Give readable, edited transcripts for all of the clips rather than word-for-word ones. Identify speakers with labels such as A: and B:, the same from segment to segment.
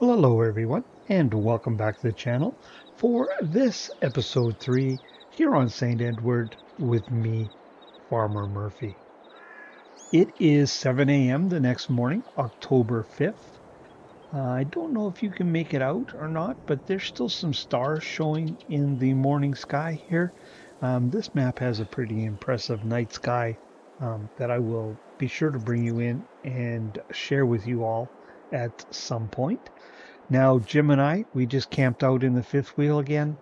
A: Well, hello everyone, and welcome back to the channel for this episode 3 here on St. Edward with me, Farmer Murphy. It is 7 a.m. the next morning, October 5th. I don't know if you can make it out or not, but there's still some stars showing in the morning sky here. This map has a pretty impressive night sky that I will be sure to bring you in and share with you all at some point. Now, Jim and we just camped out in the fifth wheel again.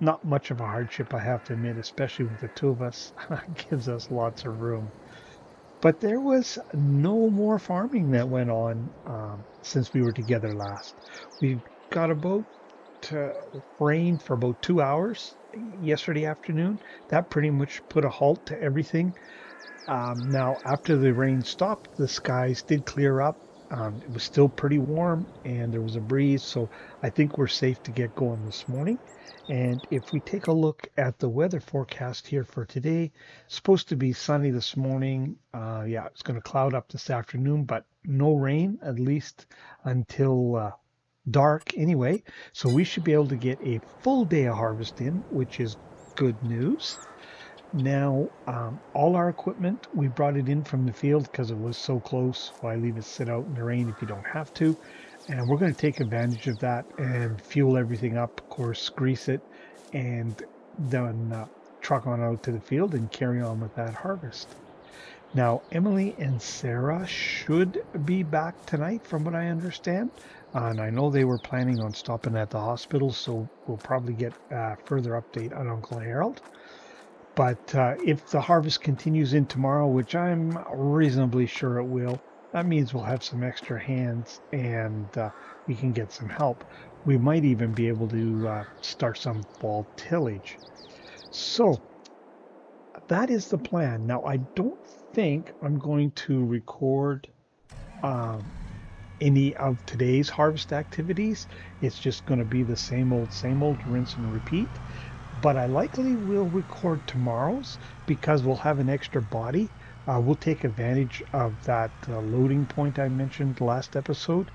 A: Not much of a hardship, I have to admit, especially with the two of us. It gives us lots of room. But there was no more farming that went on since we were together last. We got about rain for about 2 hours yesterday afternoon. That pretty much put a halt to everything. Now, after the rain stopped, the skies did clear up. It was still pretty warm and there was a breeze, so I think we're safe to get going this morning. And if we take a look at the weather forecast here for today, it's supposed to be sunny this morning. Yeah, it's going to cloud up this afternoon, but no rain, at least until dark anyway. So we should be able to get a full day of harvest in, which is good news. Now, all our equipment, we brought it in from the field because it was so close. Why leave it sit out in the rain if you don't have to? And we're going to take advantage of that and fuel everything up, of course, grease it, and then truck on out to the field and carry on with that harvest. Now, Emily and Sarah should be back tonight, from what I understand. And I know they were planning on stopping at the hospital, so we'll probably get a further update on Uncle Harold. But if the harvest continues in tomorrow, which I'm reasonably sure it will, that means we'll have some extra hands and we can get some help. We might even be able to start some fall tillage. So that is the plan. Now, I don't think I'm going to record any of today's harvest activities. It's just going to be the same old, rinse and repeat. But I likely will record tomorrow's because we'll have an extra body. We'll take advantage of that loading point I mentioned last episode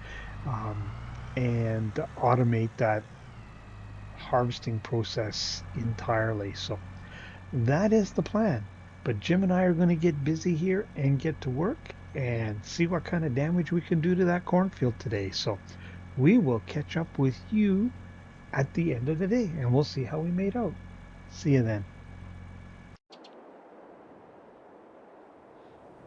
A: and automate that harvesting process entirely. So that is the plan. But Jim and I are going to get busy here and get to work and see what kind of damage we can do to that cornfield today. So we will catch up with you at the end of the day, and we'll see how we made out. See you then.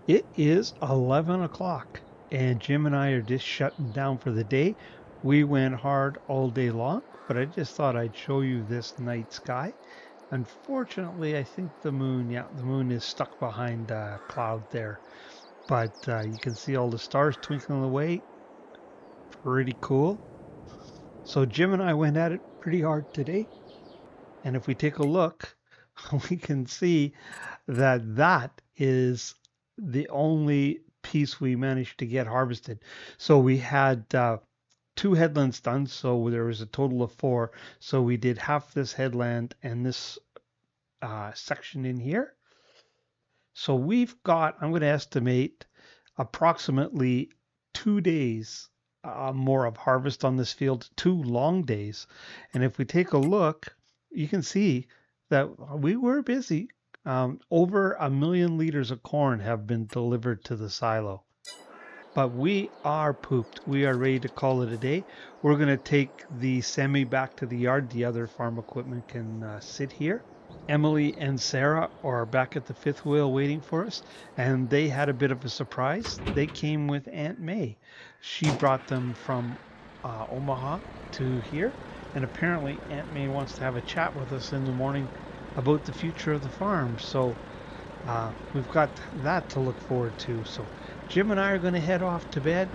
A: It is 11 o'clock, and Jim and I are just shutting down for the day. We went hard all day long, but I just thought I'd show you this night sky. Unfortunately, I think the moon is stuck behind a cloud there, but you can see all the stars twinkling away. Pretty cool. So Jim and I went at it pretty hard today. And if we take a look, we can see that that is the only piece we managed to get harvested. So we had 2 headlands done, so there was a total of 4. So we did half this headland and this section in here. So we've got, I'm going to estimate, approximately 2 days more of harvest on this field, 2 long days. And if we take a look, you can see that we were busy. Over 1 million liters of corn have been delivered to the silo. But we are pooped. We are ready to call it a day. We're going to take the semi back to the yard. The other farm equipment can sit here. Emily and Sarah are back at the fifth wheel waiting for us, and they had a bit of a surprise. They came with Aunt May. She brought them from Omaha to here, and apparently Aunt May wants to have a chat with us in the morning about the future of the farm. So we've got that to look forward to. So Jim and I are going to head off to bed,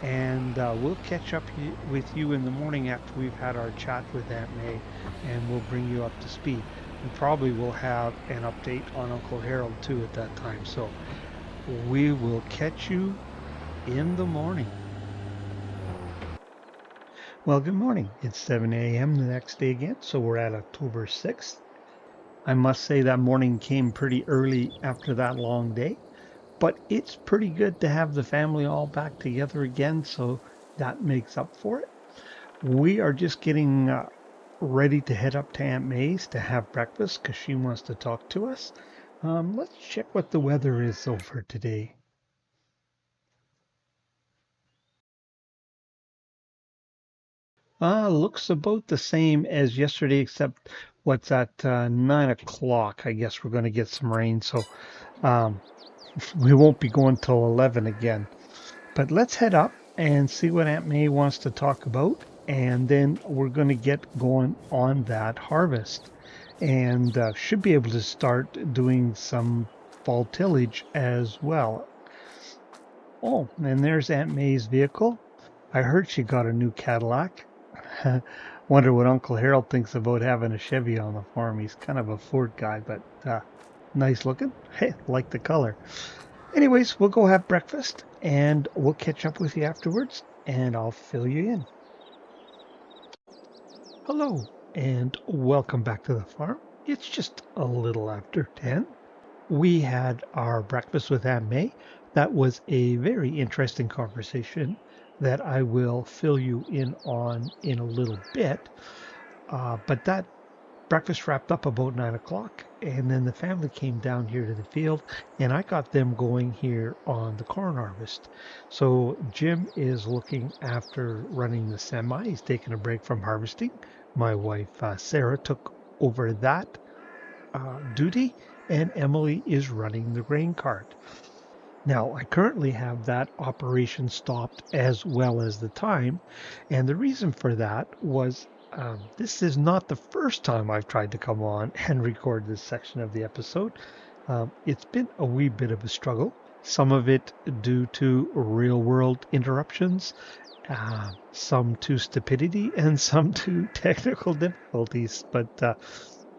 A: and we'll catch up with you in the morning after we've had our chat with Aunt May, and we'll bring you up to speed. We probably will have an update on Uncle Harold too at that time. So we will catch you in the morning. Well, good morning. It's 7 a.m. the next day again, so we're at October 6th. I must say that morning came pretty early after that long day, but it's pretty good to have the family all back together again, so that makes up for it. We are just getting ready to head up to Aunt May's to have breakfast because she wants to talk to us. Let's check what the weather is over today. Looks about the same as yesterday, except what's at 9 o'clock. I guess we're going to get some rain, so um, we won't be going till 11 again. But let's head up and see what Aunt May wants to talk about, and then we're going to get going on that harvest, and should be able to start doing some fall tillage as well. Oh, and there's Aunt May's vehicle. I heard she got a new Cadillac. Wonder what Uncle Harold thinks about having a Chevy on the farm. He's kind of a Ford guy, but nice looking. Hey, like the color. Anyways, we'll go have breakfast and we'll catch up with you afterwards and I'll fill you in. Hello and welcome back to the farm. It's just a little after 10. We had our breakfast with Aunt May. That was a very interesting conversation that I will fill you in on in a little bit. But that breakfast wrapped up about 9 o'clock, and then the family came down here to the field, and I got them going here on the corn harvest. So Jim is looking after running the semi. He's taking a break from harvesting. My wife Sarah took over that duty, and Emily is running the grain cart. Now, I currently have that operation stopped as well as the time, and the reason for that was this is not the first time I've tried to come on and record this section of the episode. It's been a wee bit of a struggle, some of it due to real world interruptions, some to stupidity, and some to technical difficulties, but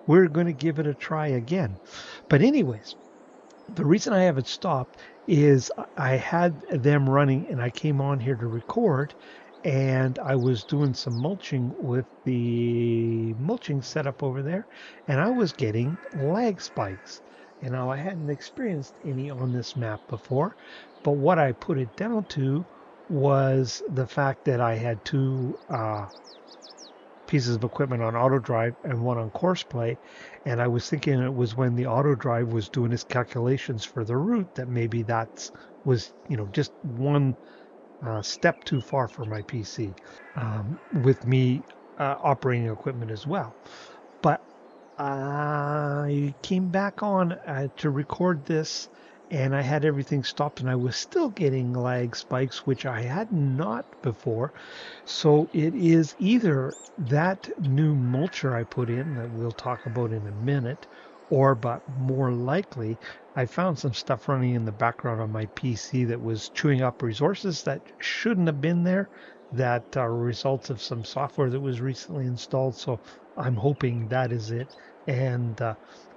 A: we're going to give it a try again. But, anyways, the reason I haven't stopped is I had them running and I came on here to record and I was doing some mulching with the mulching setup over there and I was getting lag spikes. And now I hadn't experienced any on this map before, but what I put it down to was the fact that I had two pieces of equipment on auto drive and one on course play. And I was thinking it was when the auto drive was doing its calculations for the route that maybe that was, just one step too far for my PC with me operating equipment as well. But I came back on to record this and I had everything stopped and I was still getting lag spikes, which I had not before. So it is either that new mulcher I put in that we'll talk about in a minute, or but more likely, I found some stuff running in the background on my PC that was chewing up resources that shouldn't have been there, that are results of some software that was recently installed. So I'm hoping that is it, and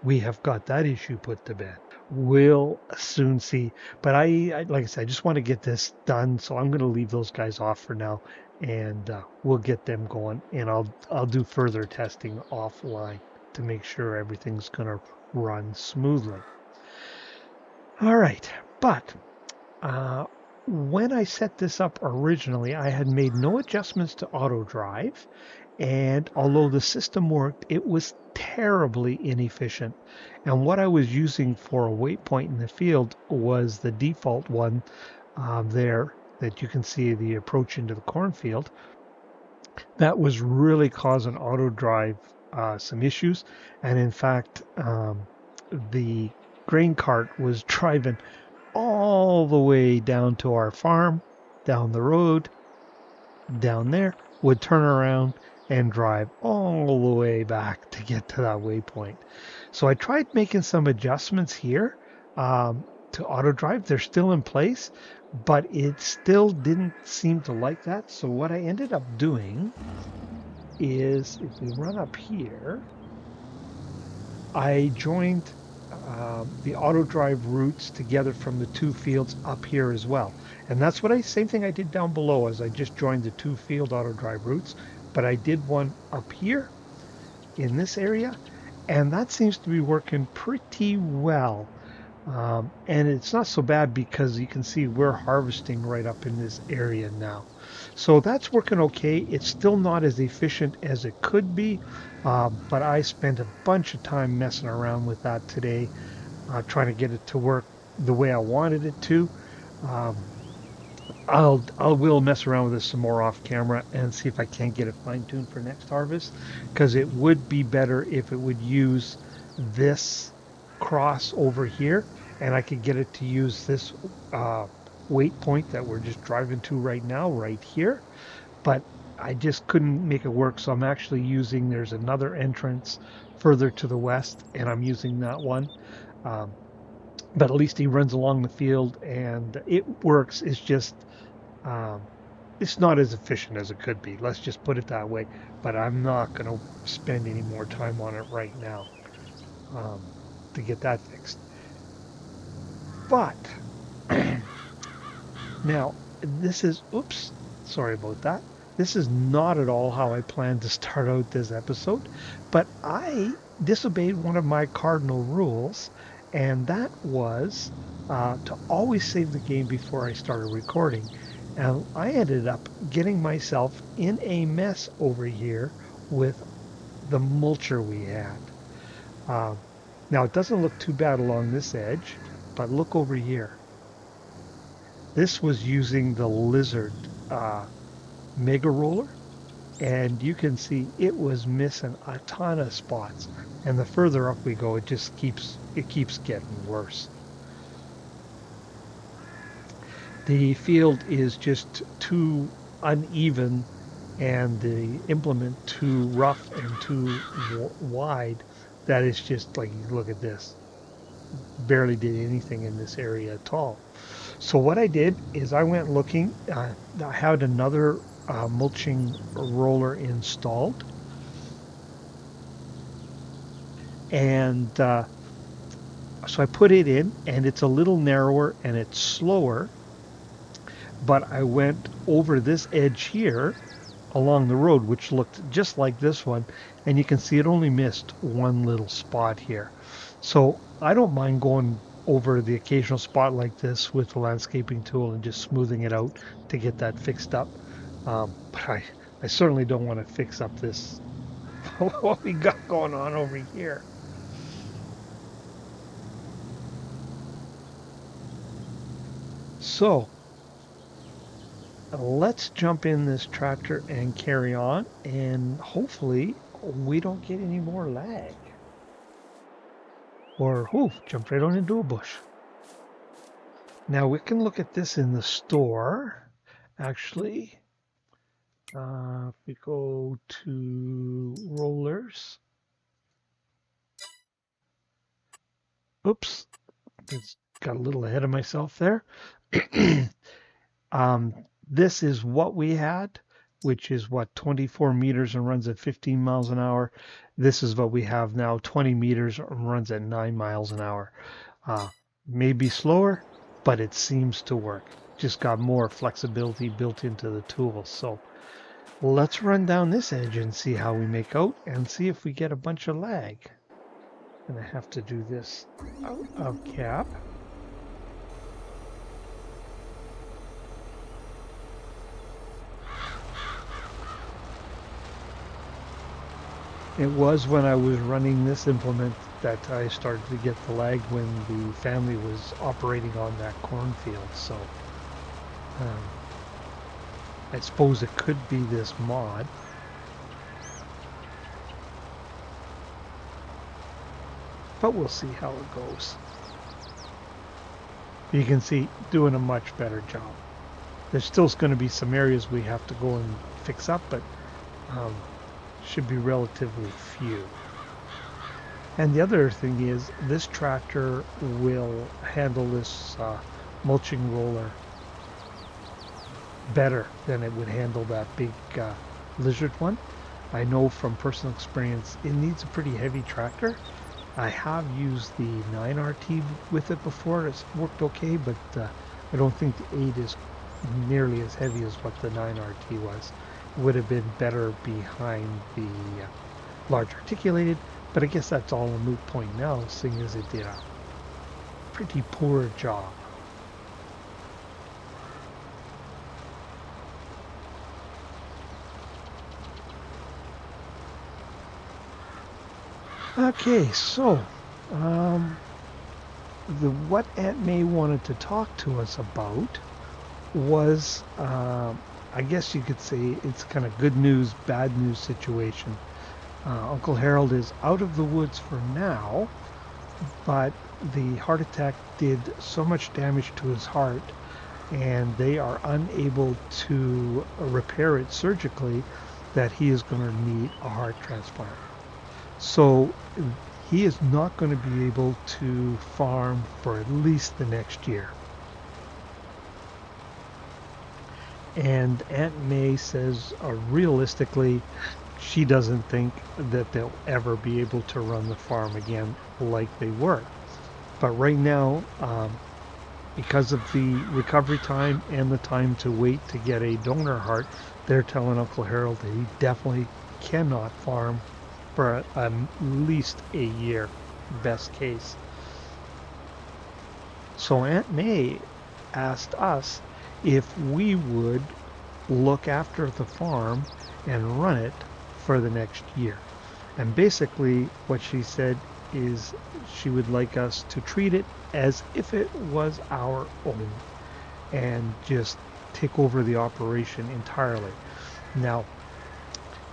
A: we have got that issue put to bed. We'll soon see. But I like I said, I just want to get this done, so I'm going to leave those guys off for now, and we'll get them going. And I'll do further testing offline to make sure everything's going to run smoothly. All right, but when I set this up originally, I had made no adjustments to auto drive, and although the system worked, it was terribly inefficient. And what I was using for a waypoint in the field was the default one there that you can see the approach into the cornfield. That was really causing auto drive some issues, and in fact, the grain cart was driving all the way down to our farm, down the road, down there, would turn around and drive all the way back to get to that waypoint. So I tried making some adjustments here to auto drive. They're still in place, but it still didn't seem to like that. So what I ended up doing is if we run up here, I joined the auto drive routes together from the two fields up here as well. And that's what same thing I did down below as I just joined the two field auto drive routes, but I did one up here in this area, and that seems to be working pretty well. And it's not so bad because you can see we're harvesting right up in this area now. So that's working okay. It's still not as efficient as it could be, but I spent a bunch of time messing around with that today, trying to get it to work the way I wanted it to. Um, I will mess around with this some more off camera and see if I can't get it fine tuned for next harvest, because it would be better if it would use this cross over here, and I could get it to use this uh, weight point that we're just driving to right now, right here. But I just couldn't make it work, so I'm actually using, there's another entrance further to the west, and I'm using that one. Um, but at least he runs along the field and it works. Um, it's not as efficient as it could be. Let's just put it that way. But I'm not going to spend any more time on it right now, um, to get that fixed. But now this is, oops, sorry about that. This is not at all how I planned to start out this episode, but I disobeyed one of my cardinal rules, and that was to always save the game before I started recording. And I ended up getting myself in a mess over here with the mulcher we had. Uh, Now, it doesn't look too bad along this edge, but look over here. This was using the Lizard Mega Roller, and you can see it was missing a ton of spots. And the further up we go, it keeps getting worse. The field is just too uneven and the implement too rough and too wide that it's just like, look at this, barely did anything in this area at all. So what I did is I went looking. I had another mulching roller installed, and so I put it in, and it's a little narrower and it's slower. But I went over this edge here along the road, which looked just like this one, and you can see it only missed one little spot here. So I don't mind going over the occasional spot like this with the landscaping tool and just smoothing it out to get that fixed up. But I certainly don't want to fix up this what we got going on over here. So let's jump in this tractor and carry on, and hopefully we don't get any more lag. Or, oof, jumped right on into a bush. Now we can look at this in the store. Actually, if we go to rollers, oops, just got a little ahead of myself there. um, this is what we had, which is what, 24 meters and runs at 15 miles an hour. This is what we have now, 20 meters and runs at 9 miles an hour. Uh, Maybe slower, but it seems to work. Just got more flexibility built into the tool. So let's run down this edge and see how we make out and see if we get a bunch of lag. And I have to do this out of cap. It was when I was running this implement that I started to get the lag when the family was operating on that cornfield. So um, I suppose it could be this mod. But we'll see how it goes. You can see doing a much better job. There's still going to be some areas we have to go and fix up, but um, should be relatively few. And the other thing is this tractor will handle this mulching roller better than it would handle that big lizard one. I know from personal experience it needs a pretty heavy tractor. I have used the 9RT with it before. It's worked okay, but I don't think the 8 is nearly as heavy as what the 9RT was. It would have been better behind the large articulated, but I guess that's all a moot point now, seeing as it did pretty poor job. Okay, so um, what Aunt May wanted to talk to us about was, I guess you could say, it's kind of good news, bad news situation. Uncle Harold is out of the woods for now, but the heart attack did so much damage to his heart, and they are unable to repair it surgically that he is going to need a heart transplant. So he is not going to be able to farm for at least the next year. And Aunt May says, realistically, she doesn't think that they'll ever be able to run the farm again like they were. But right now, because of the recovery time and the time to wait to get a donor heart, they're telling Uncle Harold that he definitely cannot farm for at least a year, best case. So Aunt May asked us if we would look after the farm and run it for the next year. And basically what she said is she would like us to treat it as if it was our own and just take over the operation entirely. Now,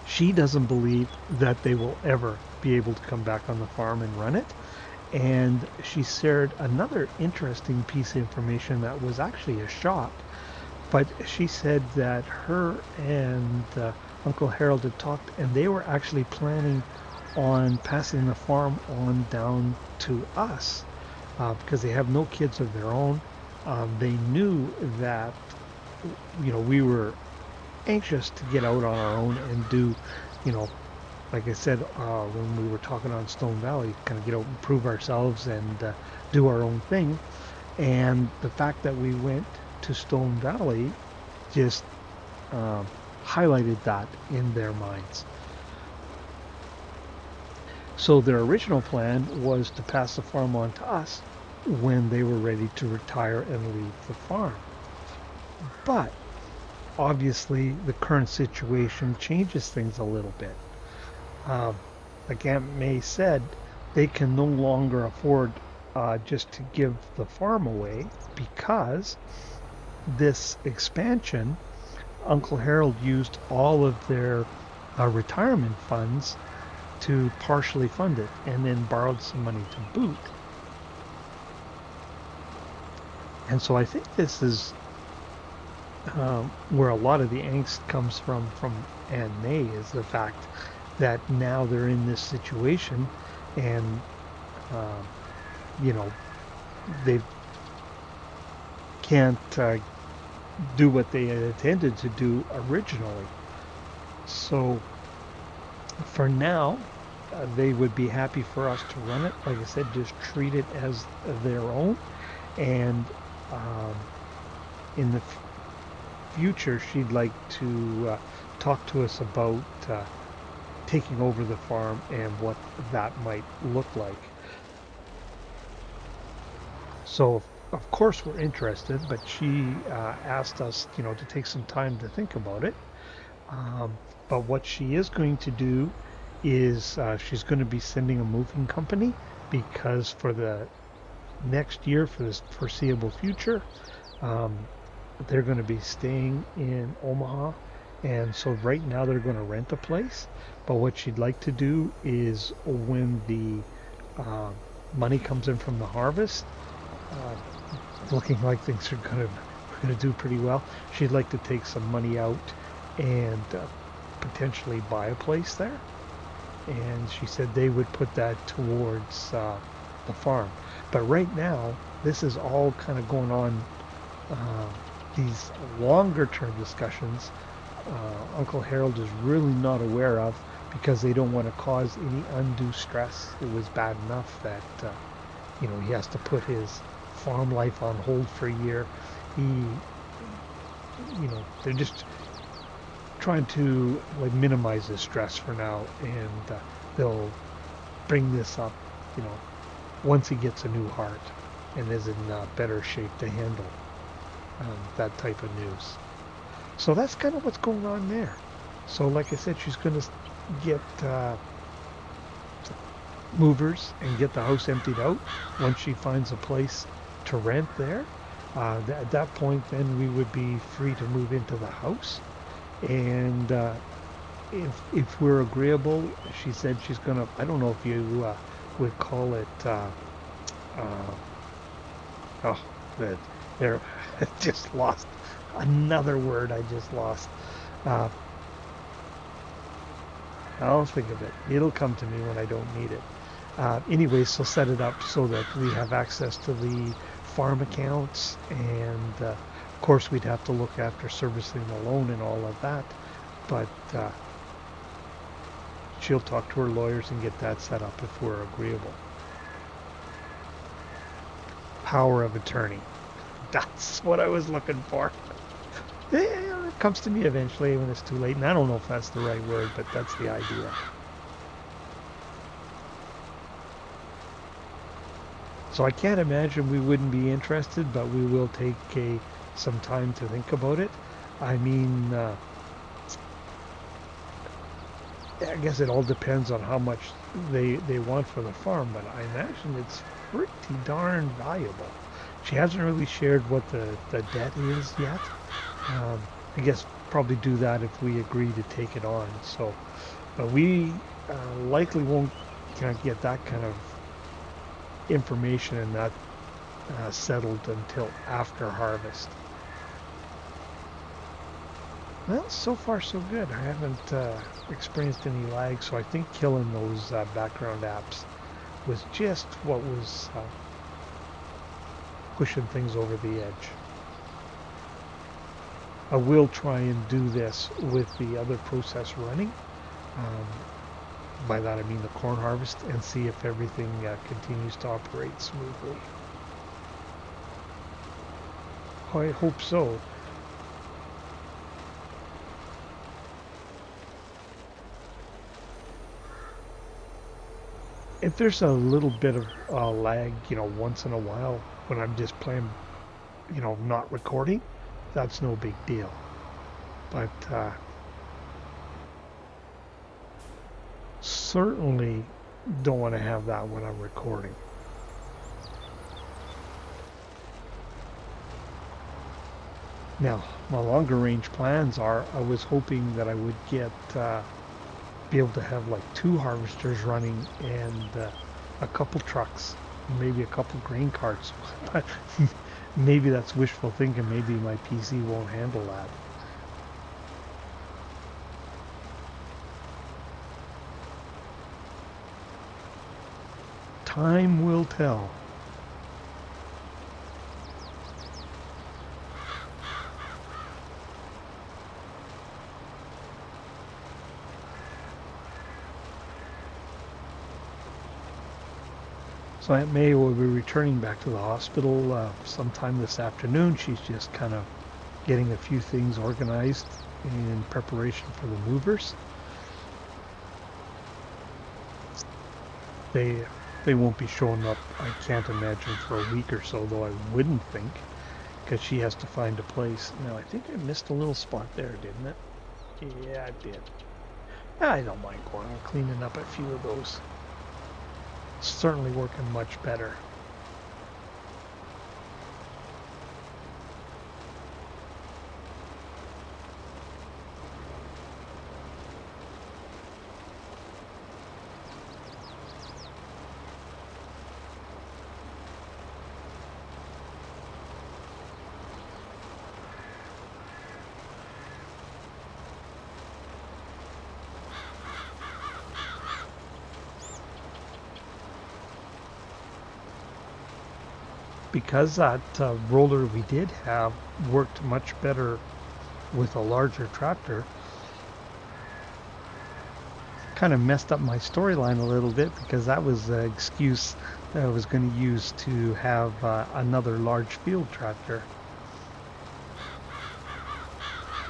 A: she doesn't believe that they will ever be able to come back on the farm and run it. And she shared another interesting piece of information that was actually a shock. But she said that her and Uncle Harold had talked, and they were actually planning on passing the farm on down to us because they have no kids of their own. They knew that, we were anxious to get out on our own and do, like I said, when we were talking on Stone Valley, kind of get out and prove ourselves and do our own thing. And the fact that we went to Stone Valley just highlighted that in their minds. So their original plan was to pass the farm on to us when they were ready to retire and leave the farm. But obviously the current situation changes things a little bit. Like Aunt May said, they can no longer afford just to give the farm away because this expansion, Uncle Harold used all of their retirement funds to partially fund it and then borrowed some money to boot. And so I think this is where a lot of the angst comes from Aunt May, is the fact that now they're in this situation and they can't do what they had intended to do originally. So for now, they would be happy for us to run it. Like I said, just treat it as their own. And in the future, she'd like to talk to us about taking over the farm and what that might look like. So, of course, we're interested, but she asked us, to take some time to think about it. But what she is going to do is she's going to be sending a moving company, because for the next year, for this foreseeable future, they're going to be staying in Omaha. And so right now they're going to rent a place. But what she'd like to do is when the money comes in from the harvest, looking like things are going to do pretty well, she'd like to take some money out and potentially buy a place there. And she said they would put that towards the farm. But right now, this is all kind of going on, these longer term discussions. Uncle Harold is really not aware of, because they don't want to cause any undue stress. It was bad enough that he has to put his farm life on hold for a year. They're just trying to minimize the stress for now, and they'll bring this up once he gets a new heart. and is in better shape to handle that type of news. So that's kind of what's going on there. So like I said, she's going to get movers and get the house emptied out once she finds a place to rent there. At that point, then we would be free to move into the house. And if we're agreeable, she said she's gonna. I don't know if you would call it. Uh, oh, there. I just lost another word. I just lost. Uh, I'll think of it. It'll come to me when I don't need it. Anyway, so set it up so that we have access to the farm accounts, and of course we'd have to look after servicing the loan and all of that, but she'll talk to her lawyers and get that set up if we're agreeable. Power of attorney. That's what I was looking for. It comes to me eventually when it's too late, and I don't know if that's the right word, but that's the idea. So I can't imagine we wouldn't be interested, but we will take some time to think about it. I mean, I guess it all depends on how much they want for the farm, but I imagine it's pretty darn valuable. She hasn't really shared what the debt is yet. I guess probably do that if we agree to take it on. So, but we likely won't get that kind of information and that settled until after harvest. Well, so far so good. I haven't experienced any lag, so I think killing those background apps was just what was pushing things over the edge. I will try and do this with the other process running. Um, by that I mean the corn harvest, and see if everything continues to operate smoothly. I hope so. If there's a little bit of lag, once in a while when I'm just playing, not recording, that's no big deal. But certainly don't want to have that when I'm recording. Now, my longer range plans are, I was hoping that I would be able to have like 2 harvesters running and a couple trucks, maybe a couple grain carts. But maybe that's wishful thinking. Maybe my PC won't handle that. Time will tell. So Aunt May will be returning back to the hospital sometime this afternoon. She's just kind of getting a few things organized in preparation for the movers. They won't be showing up, I can't imagine, for a week or so, though I wouldn't think, because she has to find a place. Now, I think I missed a little spot there, didn't it? Yeah, I did. I don't mind going and cleaning up a few of those. Certainly working much better. Because that roller we did have worked much better with a larger tractor, kind of messed up my storyline a little bit, because that was the excuse that I was going to use to have another large field tractor.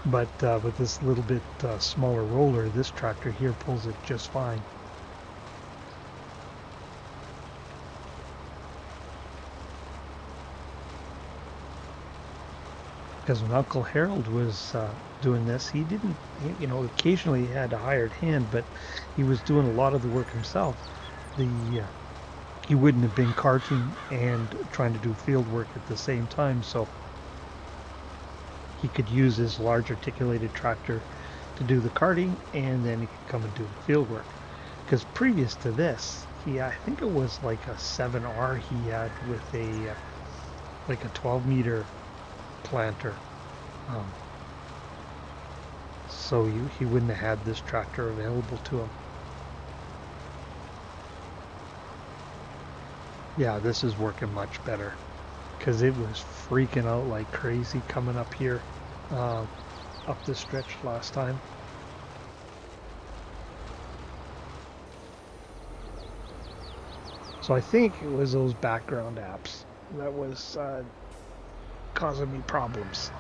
A: But with this little bit smaller roller, this tractor here pulls it just fine. Because when Uncle Harold was doing this, he didn't, you know, occasionally he had a hired hand, but he was doing a lot of the work himself. The He wouldn't have been carting and trying to do field work at the same time, so he could use his large articulated tractor to do the carting, and then he could come and do the field work. Because previous to this, I think it was like a 7R he had with a like a 12-meter planter. Um, so he wouldn't have had this tractor available to him. Yeah, this is working much better because it was freaking out like crazy coming up here, uh, up this stretch last time. So I think it was those background apps that was causing me problems.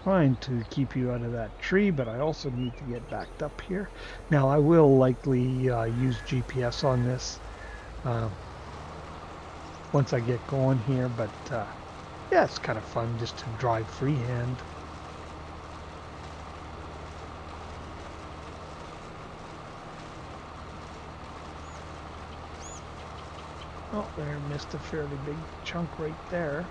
A: Trying to keep you out of that tree, but I also need to get backed up here. Now I will likely use GPS on this uh, once I get going here, but yeah, it's kind of fun just to drive freehand. Oh, there, missed a fairly big chunk right there.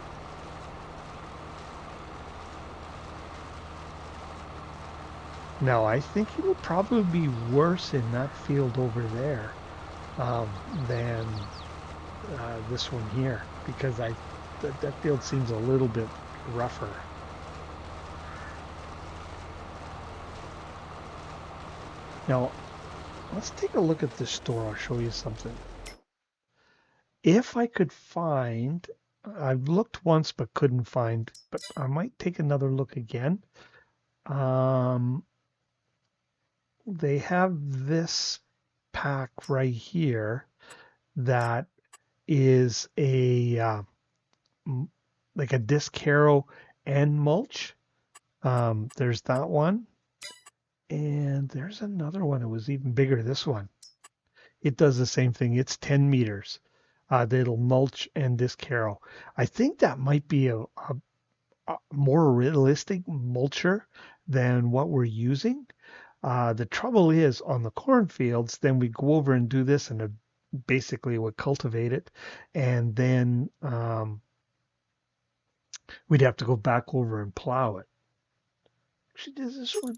A: Now, I think it will probably be worse in that field over there than this one here, because that field seems a little bit rougher. Now, let's take a look at this store. I'll show you something. If I could find, I've looked once but couldn't find, but I might take another look again. They have this pack right here that is a like a disc harrow and mulch. There's that one, and there's another one that was even bigger. This one, it does the same thing. It's 10 meters. That'll mulch and disc harrow. I think that might be a more realistic mulcher than what we're using. The trouble is on the cornfields, then we go over and do this and basically would cultivate it. And then we'd have to go back over and plow it. Actually, does this one?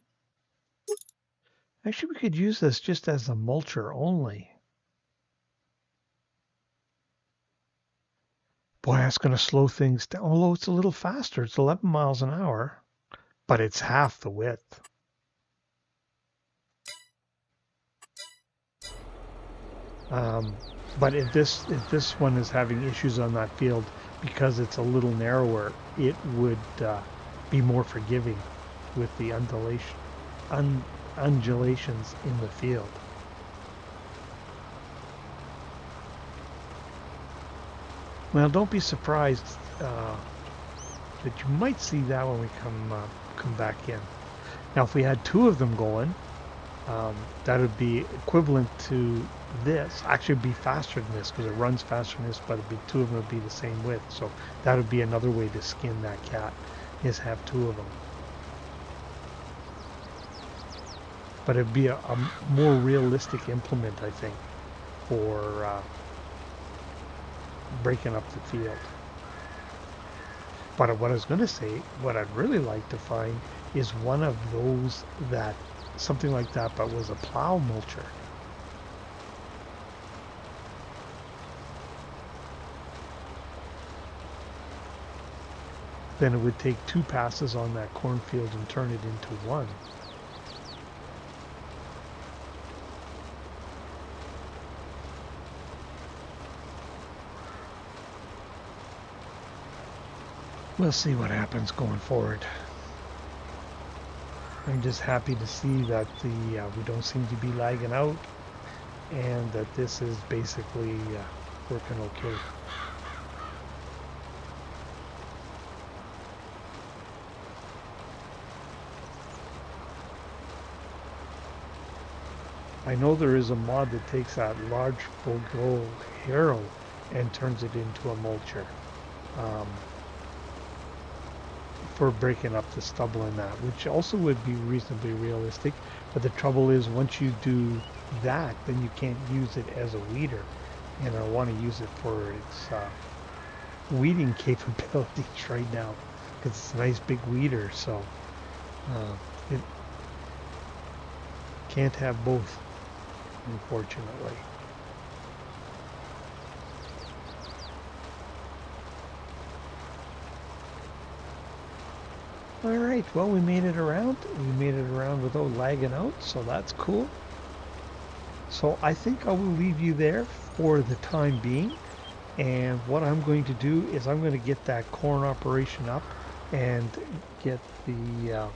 A: Actually, we could use this just as a mulcher only. Boy, that's going to slow things down. Although it's a little faster. It's 11 miles an hour, but it's half the width. But if this one is having issues on that field because it's a little narrower, it would be more forgiving with the undulations in the field. Well, don't be surprised that you might see that when we come back in. Now, if we had two of them going, that would be equivalent to this. Actually, it'd be faster than this because it runs faster than this, but it'd be two of them would be the same width. So that would be another way to skin that cat, is have two of them. But it'd be a more realistic implement, I think, for breaking up the field. But what I was going to say, what I'd really like to find is one of those that, something like that, but was a plow mulcher. Then it would take two passes on that cornfield and turn it into one. We'll see what happens going forward. I'm just happy to see that we don't seem to be lagging out, and that this is basically working okay. I know there is a mod that takes that large full-grown harrow and turns it into a mulcher um, for breaking up the stubble and that, which also would be reasonably realistic. But the trouble is, once you do that, then you can't use it as a weeder, and I want to use it for its weeding capabilities right now because it's a nice big weeder. So it can't have both, unfortunately. All right, well, we made it around. We made it around without lagging out, so that's cool. So I think I will leave you there for the time being. And what I'm going to do is I'm going to get that corn operation up and get the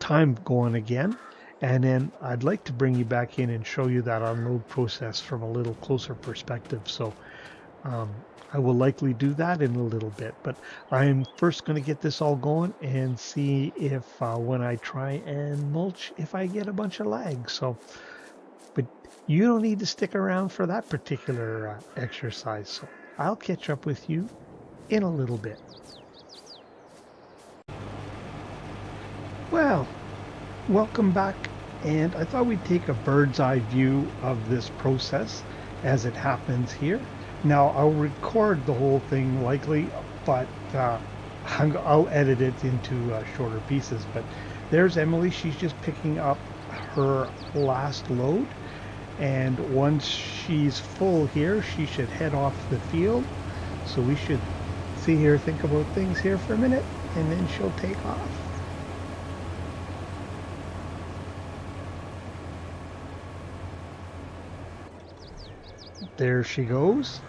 A: time going again. And then I'd like to bring you back in and show you that unload process from a little closer perspective. So I will likely do that in a little bit, but I'm first going to get this all going and see if when I try and mulch, if I get a bunch of lag. So, but you don't need to stick around for that particular exercise. So I'll catch up with you in a little bit. Well, welcome back. And I thought we'd take a bird's eye view of this process as it happens here. Now, I'll record the whole thing likely, but I'll edit it into shorter pieces. But there's Emily. She's just picking up her last load. And once she's full here, she should head off the field. So we should see her think about things here for a minute, and then she'll take off. There she goes.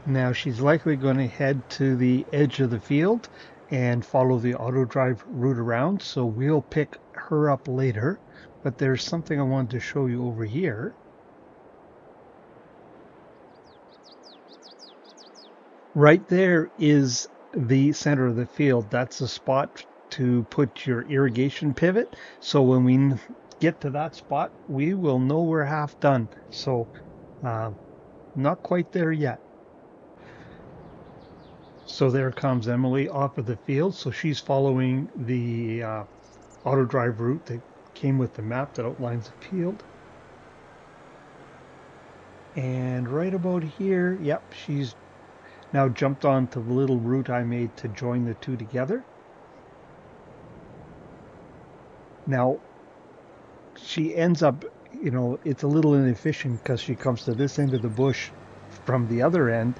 A: Now she's likely going to head to the edge of the field and follow the auto drive route around. So we'll pick her up later. But there's something I wanted to show you over here. Right there is the center of the field. That's the spot to put your irrigation pivot. So when we get to that spot, we will know we're half done. So not quite there yet. So there comes Emily off of the field. So she's following the auto drive route that came with the map that outlines the field. And right about here, yep, she's now jumped onto the little route I made to join the two together. Now, she ends up, you know, it's a little inefficient because she comes to this end of the bush from the other end.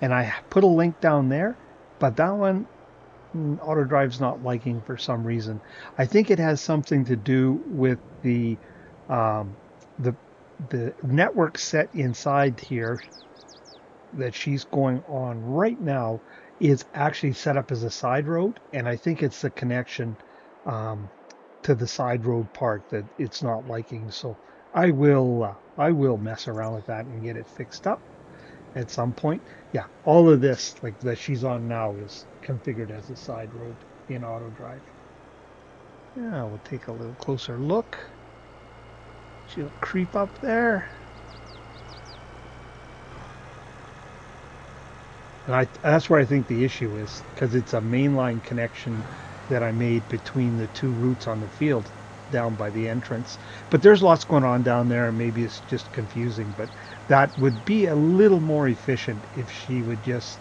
A: And I put a link down there, but that one auto drive's not liking for some reason. I think it has something to do with the network set inside here that she's going on right now is actually set up as a side road, and I think it's the connection to the side road part that it's not liking. So I will mess around with that and get it fixed up at some point. Yeah, all of this like that she's on now is configured as a side road in auto drive. Yeah, we'll take a little closer look. She'll creep up there. And that's where I think the issue is, because it's a mainline connection that I made between the two routes on the field down by the entrance. But there's lots going on down there, and maybe it's just confusing. But that would be a little more efficient if she would just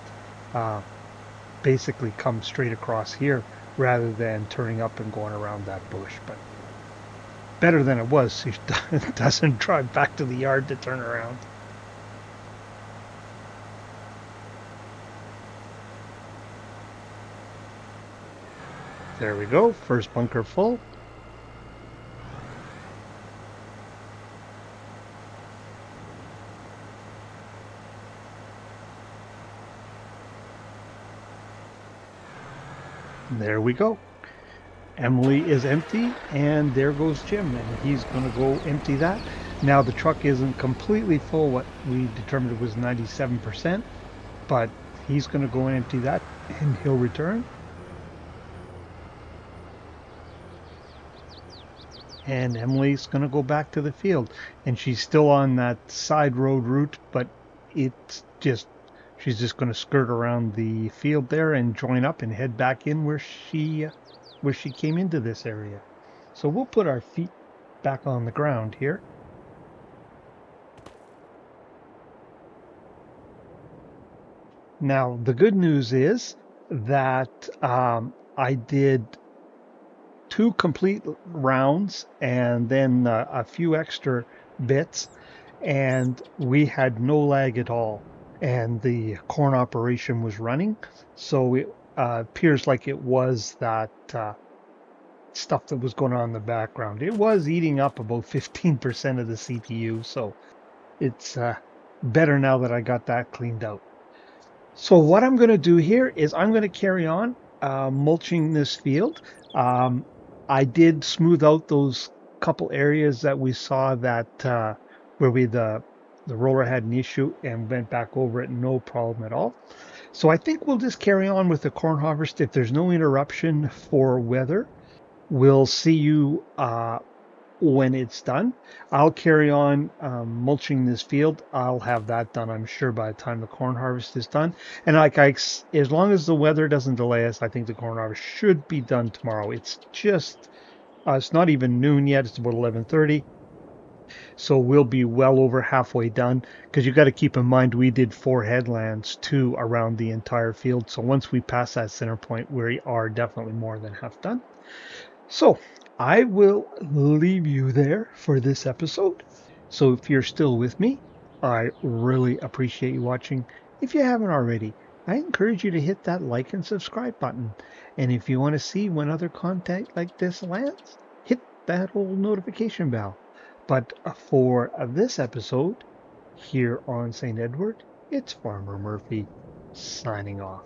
A: basically come straight across here rather than turning up and going around that bush. But better than it was. She doesn't drive back to the yard to turn around. There we go, first bunker full. There we go. Emily is empty, and there goes Jim, and he's going to go empty that. Now the truck isn't completely full. What we determined was 97%, but he's going to go and empty that, and he'll return. And Emily's going to go back to the field. And she's still on that side road route, but it's just, she's just going to skirt around the field there and join up and head back in where she came into this area. So we'll put our feet back on the ground here. Now, the good news is that I did 2 complete rounds and then a few extra bits, and we had no lag at all. And the corn operation was running, so it appears like it was that stuff that was going on in the background. It was eating up about 15% of the CPU, so it's better now that I got that cleaned out. So what I'm going to do here is I'm going to carry on mulching this field. Um, I did smooth out those couple areas that we saw that where the roller had an issue, and went back over it, no problem at all. So I think we'll just carry on with the corn harvest. If there's no interruption for weather, we'll see you when it's done. I'll carry on mulching this field. I'll have that done, I'm sure, by the time the corn harvest is done. And as long as the weather doesn't delay us, I think the corn harvest should be done tomorrow. It's just, it's not even noon yet. It's about 11:30. So we'll be well over halfway done, because you got to keep in mind we did 4 headlands too around the entire field. So once we pass that center point, we are definitely more than half done. So I will leave you there for this episode. So if you're still with me, I really appreciate you watching. If you haven't already, I encourage you to hit that like and subscribe button. And if you want to see when other content like this lands, hit that old notification bell. But for this episode here on St. Edward, it's Farmer Murphy signing off.